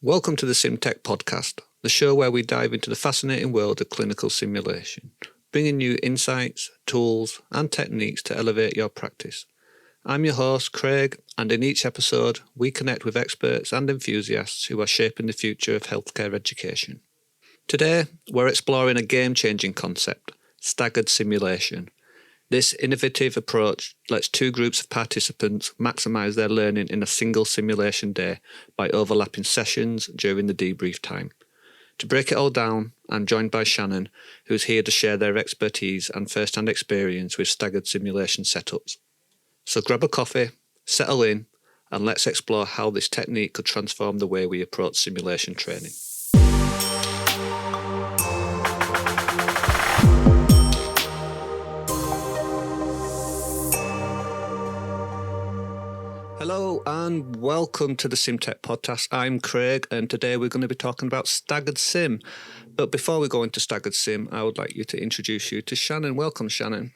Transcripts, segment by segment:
Welcome to the SimTech Podcast, the show where we dive into the fascinating world of clinical simulation, bringing you insights, tools, and techniques to elevate your practice. I'm your host, Craig, and in each episode, we connect with experts and enthusiasts who are shaping the future of healthcare education. Today, we're exploring a game-changing concept, staggered simulation. This innovative approach lets two groups of participants maximise their learning in a single simulation day by overlapping sessions during the debrief time. To break it all down, I'm joined by Channon, who's here to share their expertise and first-hand experience with staggered simulation setups. So grab a coffee, settle in, and let's explore how this technique could transform the way we approach simulation training. Hello and welcome to the SimTech Podcast. I'm Craig and today we're going to be talking about Staggered Sim. But before we go into Staggered Sim, I would like you to introduce you to Channon. Welcome, Channon.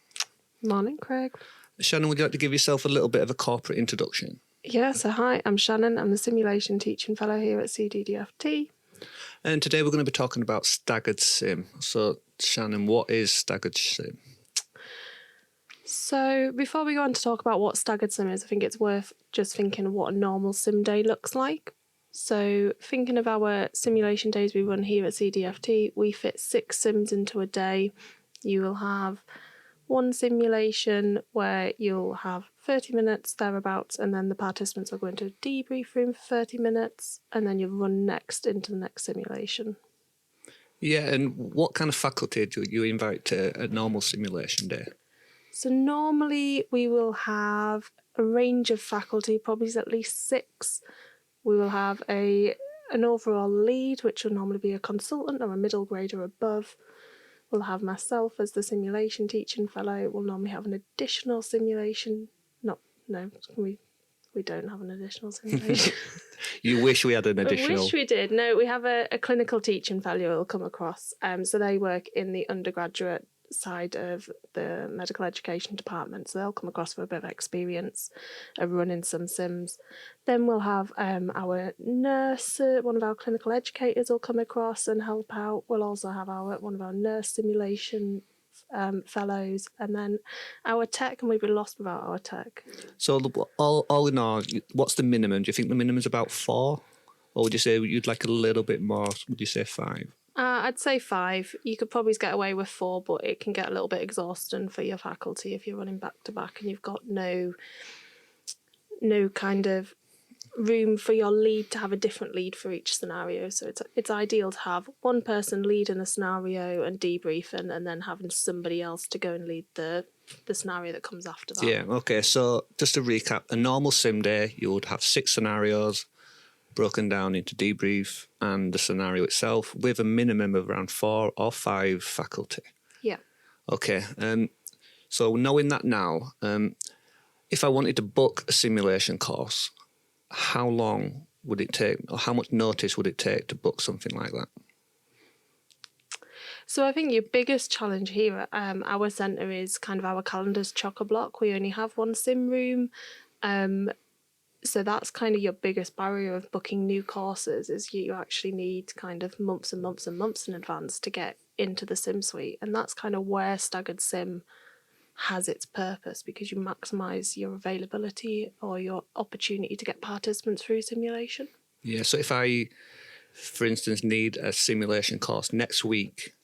Morning, Craig. Channon, would you like to give yourself a little bit of a corporate introduction? Yeah, so hi, I'm Channon. I'm the Simulation Teaching Fellow here at CDDFT. And today we're going to be talking about Staggered Sim. So, Channon, what is Staggered Sim? So before we go on to talk about what Staggered Sim is, I think it's worth just thinking of what a normal sim day looks like. So thinking of our simulation days we run here at CDFT, we fit 6 sims into a day. You will have one simulation where you'll have 30 minutes thereabouts, and then the participants will go into a debrief room for 30 minutes, and then you'll run next into the next simulation. Yeah, and what kind of faculty do you invite to a normal simulation day? So normally we will have a range of faculty, probably at least 6. We will have an overall lead, which will normally be a consultant or a middle grade or above. We'll have myself as the simulation teaching fellow. We'll normally have an additional simulation. We don't have an additional simulation. You wish we had an additional. I wish we did. No, we have a clinical teaching fellow who will come across. So they work in the undergraduate side of the medical education department, so they'll come across for a bit of experience of running some sims. Then we'll have our nurse, one of our clinical educators will come across and help out. We'll also have one of our nurse simulation fellows, and then our tech, and we've been lost without our tech. So all in all, what's the minimum? Do you think the minimum is about 4? Or would you say you'd like a little bit more? Would you say 5? I'd say 5. You could probably get away with 4, but it can get a little bit exhausting for your faculty if you're running back to back and you've got no kind of room for your lead to have a different lead for each scenario. So it's ideal to have one person leading a scenario and debriefing, and then having somebody else to go and lead the scenario that comes after that. Yeah, okay. So just to recap, a normal sim day, you would have 6 scenarios broken down into debrief and the scenario itself with a minimum of around 4 or 5 faculty. Yeah. Okay. So knowing that now, if I wanted to book a simulation course, how long would it take, or how much notice would it take to book something like that? So I think your biggest challenge here at our centre is kind of our calendar's chock-a-block. We only have one sim room. So that's kind of your biggest barrier of booking new courses, is you actually need kind of months and months and months in advance to get into the sim suite. And that's kind of where Staggered Sim has its purpose, because you maximise your availability or your opportunity to get participants through simulation. Yeah, so if I, for instance, need a simulation course next week,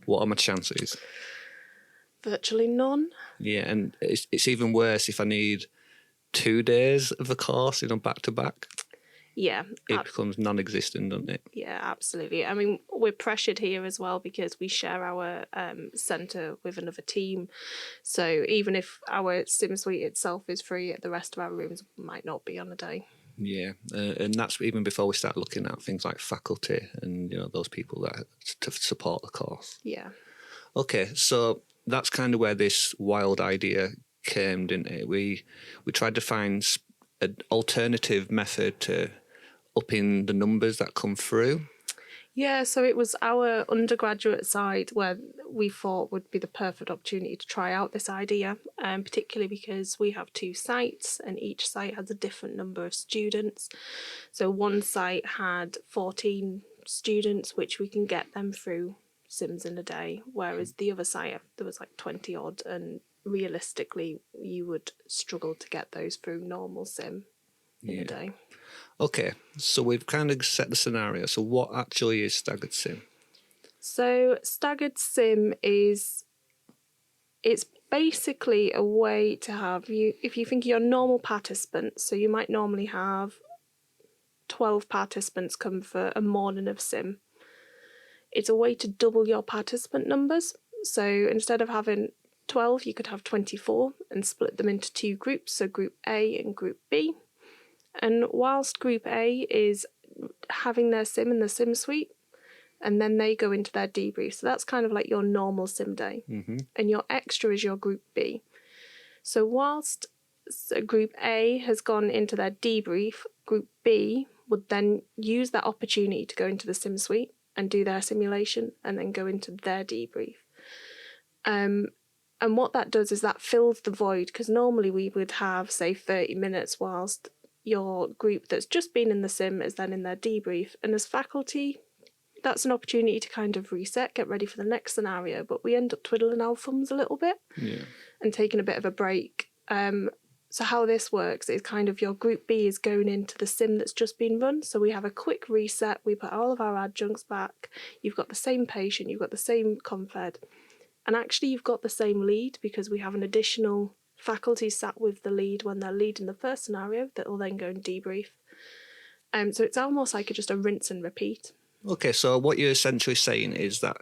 what are my chances? Virtually none. Yeah, and it's even worse if I need 2 days of a course, back to back. Yeah. It becomes non-existent, doesn't it? Yeah, absolutely. I mean, we're pressured here as well because we share our centre with another team. So even if our sim suite itself is free, the rest of our rooms might not be on a day. Yeah, and that's even before we start looking at things like faculty and those people that to support the course. Yeah. Okay, so that's kind of where this wild idea came, didn't it? We tried to find an alternative method to upping the numbers that come through. Yeah, so it was our undergraduate side where we thought would be the perfect opportunity to try out this idea, particularly because we have 2 sites and each site has a different number of students. So one site had 14 students, which we can get them through Sims in a day, whereas the other site, there was like 20 odd, and realistically, you would struggle to get those through normal Sim in a day. Okay, so we've kind of set the scenario. So what actually is Staggered Sim? So Staggered Sim it's basically a way to have you, if you think of your normal participants, so you might normally have 12 participants come for a morning of Sim. It's a way to double your participant numbers. So instead of having 12, you could have 24 and split them into 2 groups, so Group A and Group B. And whilst Group A is having their Sim in the Sim suite, and then they go into their debrief. So that's kind of like your normal Sim day. Mm-hmm. And your extra is your Group B. So whilst Group A has gone into their debrief, Group B would then use that opportunity to go into the Sim suite and do their simulation and then go into their debrief. And what that does is that fills the void, because normally we would have, say, 30 minutes whilst your group that's just been in the Sim is then in their debrief. And as faculty, that's an opportunity to kind of reset, get ready for the next scenario, but we end up twiddling our thumbs a little bit and taking a bit of a break. So how this works is kind of your Group B is going into the Sim that's just been run, so we have a quick reset, we put all of our adjuncts back, you've got the same patient, you've got the same confed, and actually you've got the same lead because we have an additional faculty sat with the lead when they're leading the first scenario that will then go and debrief. So it's almost like just a rinse and repeat. Okay, so what you're essentially saying is that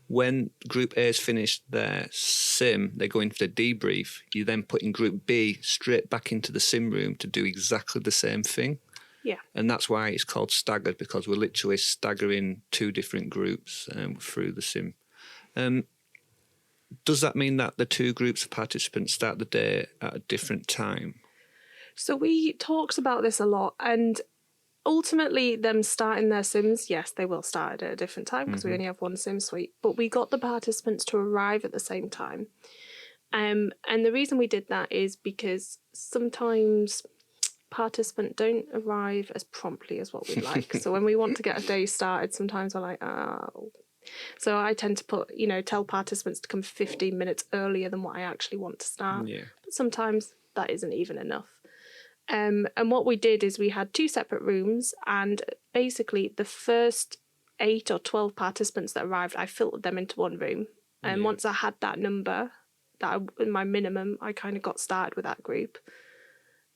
when Group A has finished their Sim, they go into the debrief, you then put in Group B straight back into the Sim room to do exactly the same thing. Yeah. And that's why it's called staggered, because we're literally staggering 2 different groups through the Sim. Does that mean that the 2 groups of participants start the day at a different time? So we talked about this a lot, and ultimately them starting their Sims, yes, they will start at a different time because we only have 1 Sim suite, but we got the participants to arrive at the same time. And the reason we did that is because sometimes participants don't arrive as promptly as what we'd like. So when we want to get a day started, sometimes we're like, oh. So I tend to tell participants to come 15 minutes earlier than what I actually want to start. Yeah. But sometimes that isn't even enough. And what we did is we had 2 separate rooms, and basically the first 8 or 12 participants that arrived, I filtered them into 1 room. And once I had that number, my minimum, I kind of got started with that group.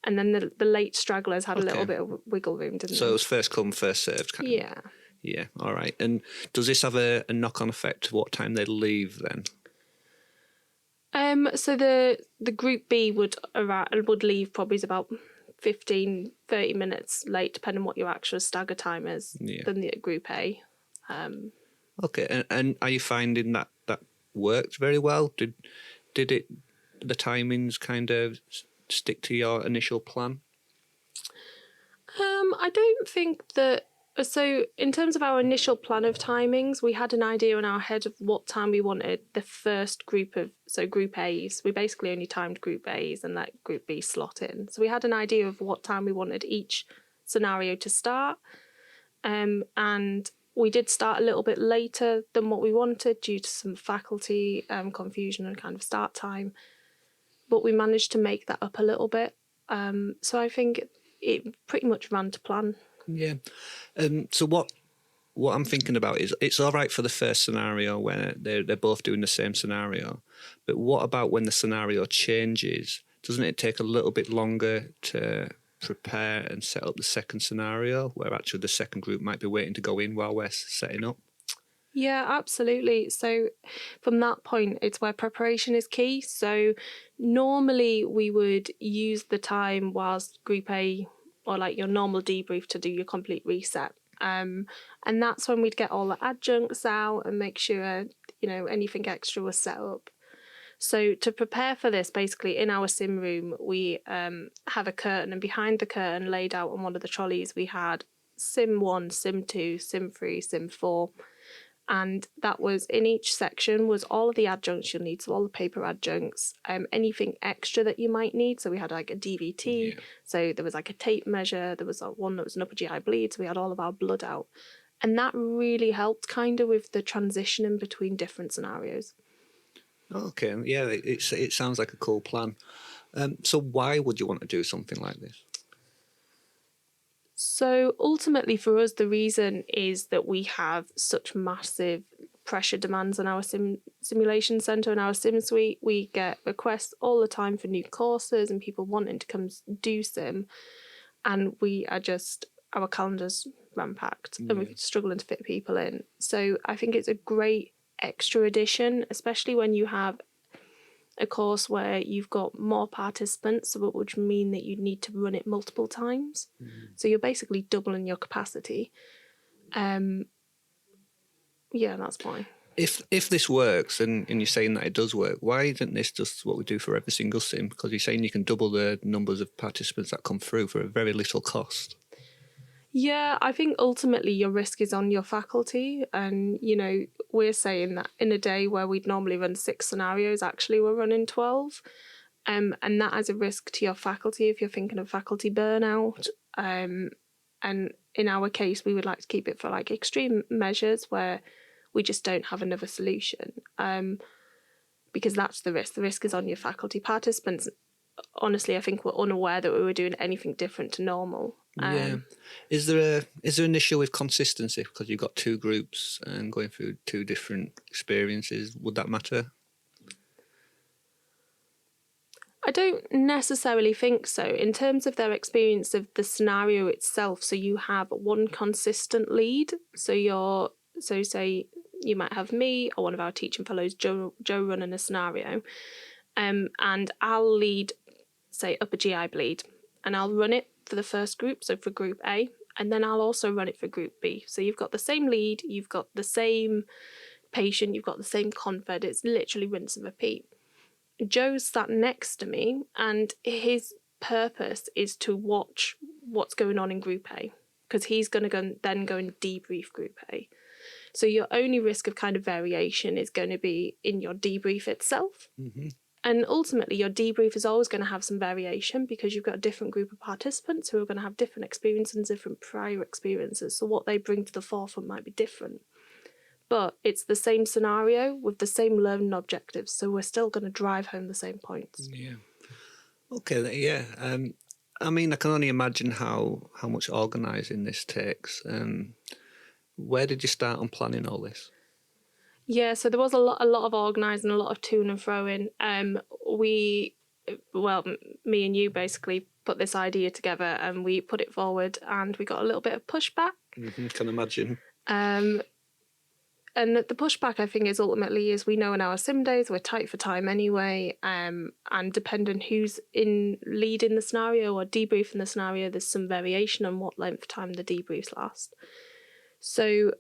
And then the late stragglers had a little bit of wiggle room, didn't they? So it was first come, first served kind of. Yeah. Yeah, all right. And does this have a knock-on effect to what time they leave then? So the Group B would leave probably about 15, 30 minutes late, depending on what your actual stagger time is, than the Group A. Okay, and are you finding that worked very well? Did the timings kind of stick to your initial plan? I don't think that. So in terms of our initial plan of timings, we had an idea in our head of what time we wanted the first group of, so Group A's. We basically only timed Group A's and let Group B slot in. So we had an idea of what time we wanted each scenario to start. And we did start a little bit later than what we wanted due to some faculty confusion and kind of start time. But we managed to make that up a little bit. So I think it pretty much ran to plan. Yeah. So what I'm thinking about is it's all right for the first scenario where they're both doing the same scenario, but what about when the scenario changes? Doesn't it take a little bit longer to prepare and set up the second scenario, where actually the second group might be waiting to go in while we're setting up? Yeah, absolutely. So from that point, it's where preparation is key. So normally we would use the time whilst Group A, or like your normal debrief, to do your complete reset. And that's when we'd get all the adjuncts out and make sure, anything extra was set up. So to prepare for this, basically in our sim room, we have a curtain, and behind the curtain, laid out on one of the trolleys, we had Sim 1, Sim 2, Sim 3, Sim 4. And that was in each section was all of the adjuncts you'll need, so all the paper adjuncts, anything extra that you might need. So we had like a DVT, so there was like a tape measure, there was one that was an upper GI bleed, so we had all of our blood out. And that really helped kind of with the transitioning between different scenarios. Okay, yeah, it sounds like a cool plan. So why would you want to do something like this? So ultimately for us, the reason is that we have such massive pressure demands on our simulation centre and our sim suite. We get requests all the time for new courses and people wanting to come do sim. And we are just, our calendars rampacked and we're struggling to fit people in. So I think it's a great extra addition, especially when you have a course where you've got more participants, which mean that you need to run it multiple times. So you're basically doubling your capacity. Yeah, that's fine. If this works, and you're saying that it does work, why isn't this just what we do for every single sim? Because you're saying you can double the numbers of participants that come through for a very little cost. Yeah, I think ultimately your risk is on your faculty. And, you know, we're saying that in a day where we'd normally run 6 scenarios, actually we're running 12. And that has a risk to your faculty if you're thinking of faculty burnout. And in our case, we would like to keep it for like extreme measures where we just don't have another solution. Because that's the risk. The risk is on your faculty. Participants, honestly, I think were unaware that we were doing anything different to normal. Yeah. Is there an issue with consistency because you've got 2 groups and going through 2 different experiences? Would that matter? I don't necessarily think so. In terms of their experience of the scenario itself, so you have one consistent lead. So say you might have me or one of our teaching fellows, Joe running a scenario, and I'll lead, say, upper GI bleed, and I'll run it for the first group, so for group A, and then I'll also run it for group B. So you've got the same lead, you've got the same patient, you've got the same confed. It's literally rinse and repeat. Joe's sat next to me, and his purpose is to watch what's going on in Group A, because he's going to then go and debrief Group A. So your only risk of kind of variation is going to be in your debrief itself. And ultimately, your debrief is always going to have some variation because you've got a different group of participants who are going to have different experiences and different prior experiences. So what they bring to the forefront might be different. But it's the same scenario with the same learning objectives, so we're still going to drive home the same points. Yeah. Okay, yeah. I mean, I can only imagine how much organising this takes. Where did you start on planning all this? Yeah, so there was a lot of organising, a lot of to and fro-in. Me and you basically put this idea together and we put it forward and we got a little bit of pushback. Can imagine. And the pushback, I think, is ultimately, as we know in our sim days, we're tight for time anyway. And depending who's in leading the scenario or debriefing the scenario, there's some variation on what length of time the debriefs last. So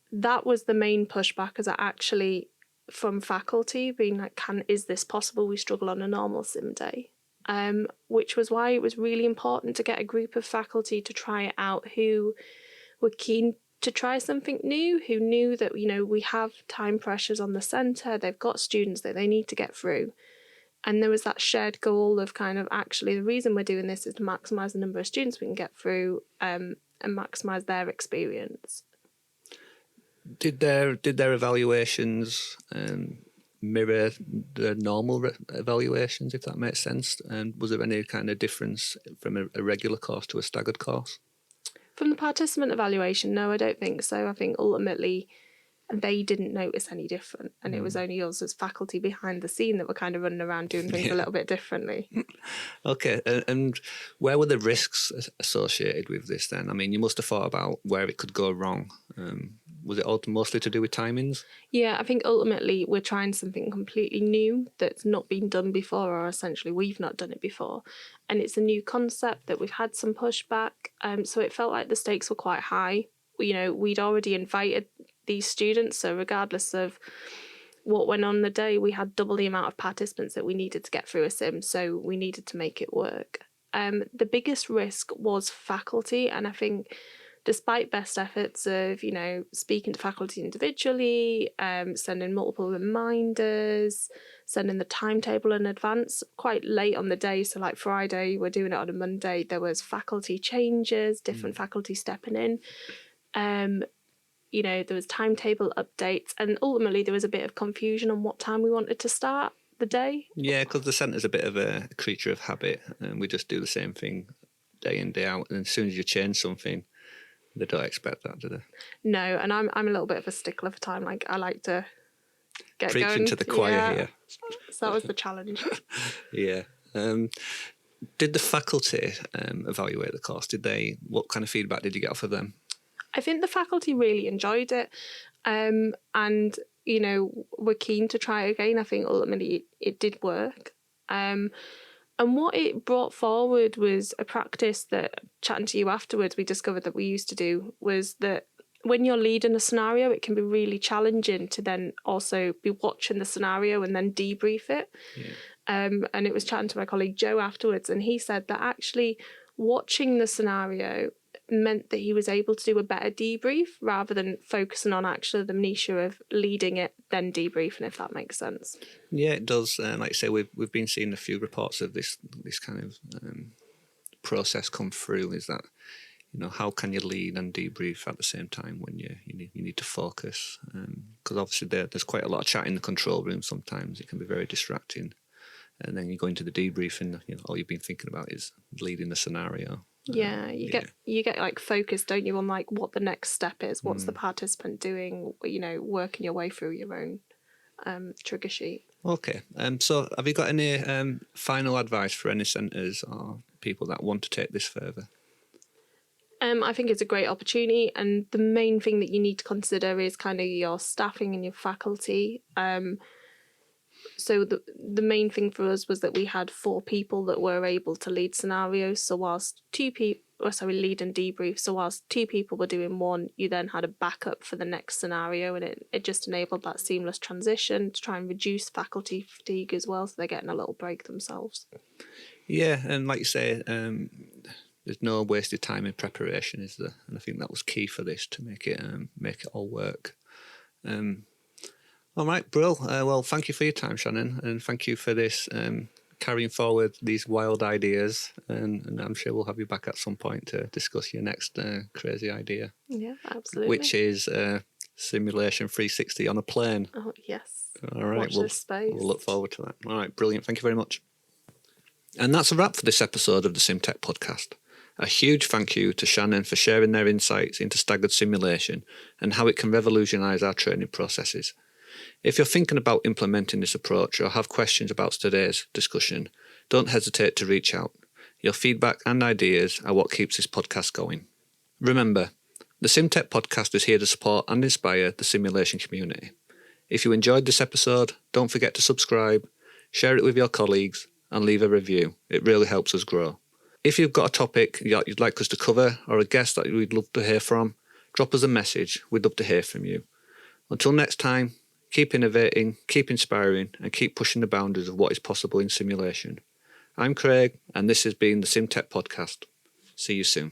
that was the main pushback, is actually from faculty being like, is this possible? We struggle on a normal sim day. Which was why it was really important to get a group of faculty to try it out who were keen to try something new, who knew that, you know, we have time pressures on the centre, they've got students that they need to get through. And there was that shared goal of kind of, actually, the reason we're doing this is to maximise the number of students we can get through and maximise their experience. Did their evaluations mirror the normal evaluations, if that makes sense? And was there any kind of difference from a regular course to a staggered course? From the participant evaluation, no, I don't think so. I think ultimately they didn't notice any different, and it was only us as faculty behind the scene that were kind of running around doing things a little bit differently. Okay, and where were the risks associated with this then? I mean, you must have thought about where it could go wrong. Was it mostly to do with timings? Yeah, I think ultimately we're trying something completely new that's not been done before, or essentially we've not done it before. And it's a new concept that we've had some pushback. So it felt like the stakes were quite high. You know, we'd already invited these students, so regardless of what went on the day, we had double the amount of participants that we needed to get through a sim, so we needed to make it work. The biggest risk was faculty, and I think despite best efforts of, speaking to faculty individually, sending multiple reminders, sending the timetable in advance, quite late on the day, so like Friday, we're doing it on a Monday, there was faculty changes, different faculty stepping in. There was timetable updates, and ultimately there was a bit of confusion on what time we wanted to start the day. Yeah, because the centre's a bit of a creature of habit, and we just do the same thing day in, day out, and as soon as you change something, they don't expect that, do they? No, and I'm a little bit of a stickler for time. Like, I like to get Preaching going. to the choir here. So that was the challenge. Yeah. Did the faculty evaluate the course? What kind of feedback did you get off of them? I think the faculty really enjoyed it, and were keen to try again. I think ultimately it did work. And what it brought forward was a practice that, chatting to you afterwards, we discovered that we used to do, was that when you're leading a scenario, it can be really challenging to then also be watching the scenario and then debrief it. Yeah. And it was chatting to my colleague Joe afterwards, and he said that actually watching the scenario meant that he was able to do a better debrief rather than focusing on actually the minutiae of leading it, then debriefing, if that makes sense. Yeah, it does. Like I say, we've been seeing a few reports of this kind of process come through. Is that how can you lead and debrief at the same time when you need to focus? Because obviously there's quite a lot of chat in the control room. Sometimes it can be very distracting, and then you go into the debrief and all you've been thinking about is leading the scenario. Yeah, you get like focused, don't you, on like what the next step is, what's the participant doing, working your way through your own trigger sheet. Okay, so have you got any final advice for any centres or people that want to take this further? I think it's a great opportunity, and the main thing that you need to consider is kind of your staffing and your faculty. So the main thing for us was that we had 4 people that were able to lead scenarios. So whilst lead and debrief. So whilst 2 people were doing one, you then had a backup for the next scenario, and it just enabled that seamless transition to try and reduce faculty fatigue as well, so they're getting a little break themselves. Yeah, and like you say, there's no wasted time in preparation, is there? And I think that was key for this to make it all work. All right, Brill. Well, thank you for your time, Channon, and thank you for this carrying forward these wild ideas. And I'm sure we'll have you back at some point to discuss your next crazy idea. Yeah, absolutely. Which is Simulation 360 on a plane. Oh, yes. All right, Watch this space. We'll look forward to that. All right, brilliant. Thank you very much. And that's a wrap for this episode of the SimTech Podcast. A huge thank you to Channon for sharing their insights into Staggered Simulation and how it can revolutionise our training processes. If you're thinking about implementing this approach or have questions about today's discussion, don't hesitate to reach out. Your feedback and ideas are what keeps this podcast going. Remember, the SimTech Podcast is here to support and inspire the simulation community. If you enjoyed this episode, don't forget to subscribe, share it with your colleagues, and leave a review. It really helps us grow. If you've got a topic you'd like us to cover or a guest that we'd love to hear from, drop us a message. We'd love to hear from you. Until next time, keep innovating, keep inspiring, and keep pushing the boundaries of what is possible in simulation. I'm Craig, and this has been the SimTech Podcast. See you soon.